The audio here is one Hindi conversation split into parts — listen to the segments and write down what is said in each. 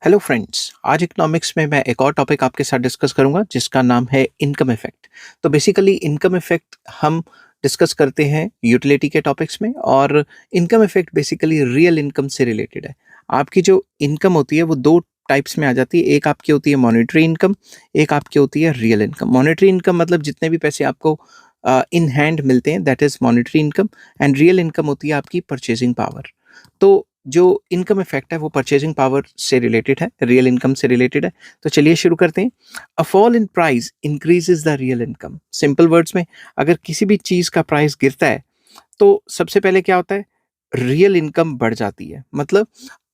हेलो फ्रेंड्स, आज इकोनॉमिक्स में मैं एक और टॉपिक आपके साथ डिस्कस करूंगा जिसका नाम है इनकम इफेक्ट। तो बेसिकली इनकम इफेक्ट हम डिस्कस करते हैं यूटिलिटी के टॉपिक्स में, और income effect basically real income से रिलेटेड है। आपकी जो इनकम होती है वो दो टाइप्स में आ जाती है। एक आपकी होती है मॉनेटरी इनकम, एक आपकी होती है रियल इनकम। मॉनेटरी इनकम मतलब जितने भी पैसे आपको इन हैंड मिलते हैं, that is monetary income. And real income होती है आपकी परचेजिंग पावर। तो जो इनकम इफेक्ट है वो परचेजिंग पावर से रिलेटेड है, रियल इनकम से रिलेटेड है। तो चलिए शुरू करते हैं। A fall in price increases the real income. Simple words में, अगर किसी भी चीज का प्राइस गिरता है तो सबसे पहले क्या होता है, रियल इनकम बढ़ जाती है। मतलब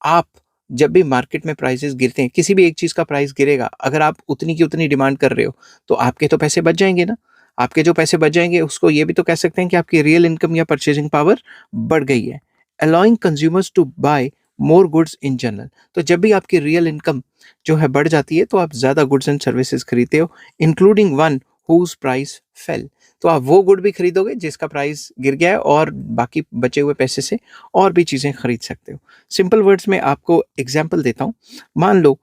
आप जब भी मार्केट में प्राइसेस गिरते हैं, किसी भी एक चीज का प्राइस गिरेगा, अगर आप उतनी की उतनी डिमांड कर रहे हो तो आपके तो पैसे बच जाएंगे ना। आपके जो पैसे बच जाएंगे उसको ये भी तो कह सकते हैं कि आपकी रियल इनकम या परचेजिंग पावर बढ़ गई है। Allowing consumers to buy more goods in general. तो जब भी आपकी रियल इनकम जो है बढ़ जाती है तो आप ज्यादा गुड्स एंड सर्विसेज खरीदते हो, including one whose price fell. तो आप वो गुड भी खरीदोगे जिसका प्राइस गिर गया है, और बाकी बचे हुए पैसे से और भी चीजें खरीद सकते हो। सिंपल वर्ड्स में आपको एग्जांपल देता हूँ। मान लो,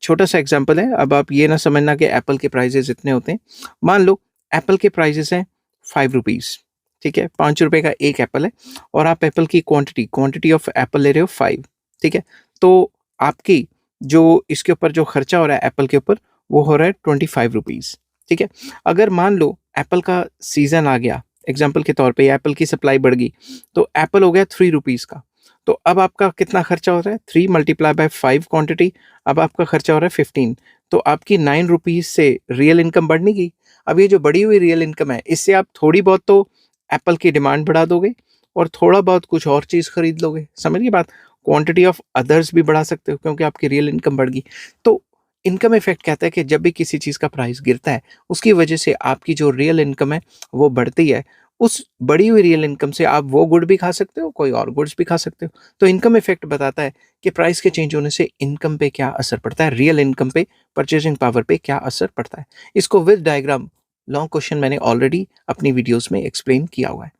छोटा सा एग्जांपल है, अब आप ये ना समझना कि एप्पल के प्राइजेस इतने होते हैं। मान लो एप्पल के प्राइजेस हैं 5 रुपीज, ठीक है, 5 रुपए का एक एप्पल है, और आप एप्पल की क्वांटिटी ऑफ एप्पल ले रहे हो 5, ठीक है। तो आपकी जो इसके ऊपर जो खर्चा हो रहा है एप्पल के ऊपर, वो हो रहा है 25 रुपीज, ठीक है। अगर मान लो एप्पल का सीजन आ गया, एग्जाम्पल के तौर पे एप्पल की सप्लाई बढ़ गई, तो एप्पल हो गया 3 रुपीज का। तो अब आपका कितना खर्चा हो रहा है, 3 × 5 क्वांटिटी, अब आपका खर्चा हो रहा है 15। तो आपकी 9 रुपीज से रियल इनकम बढ़ नहीं गई। अब ये जो बढ़ी हुई रियल इनकम है, इससे आप थोड़ी बहुत तो एप्पल की डिमांड बढ़ा दोगे, और थोड़ा बहुत कुछ और चीज खरीद लोगे। समझिए बात, क्वांटिटी ऑफ अदर्स भी बढ़ा सकते हो क्योंकि आपकी रियल इनकम बढ़ गई। तो इनकम इफेक्ट कहता है कि जब भी किसी चीज का प्राइस गिरता है, उसकी वजह से आपकी जो रियल इनकम है वो बढ़ती है। उस बढ़ी हुई रियल इनकम से आप वो गुड भी खा सकते हो, कोई और गुड्स भी खा सकते हो। तो इनकम इफेक्ट बताता है कि प्राइस के चेंज होने से इनकम पे क्या असर पड़ता है, रियल इनकम पे, परचेजिंग पावर पे क्या असर पड़ता है। इसको विद डायग्राम, लॉन्ग क्वेश्चन मैंने ऑलरेडी अपनी वीडियोस में एक्सप्लेन किया हुआ है।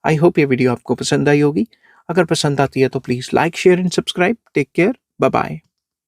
आई होप ये वीडियो आपको पसंद आई होगी। अगर पसंद आती है तो please like, share and subscribe. Take care, bye bye.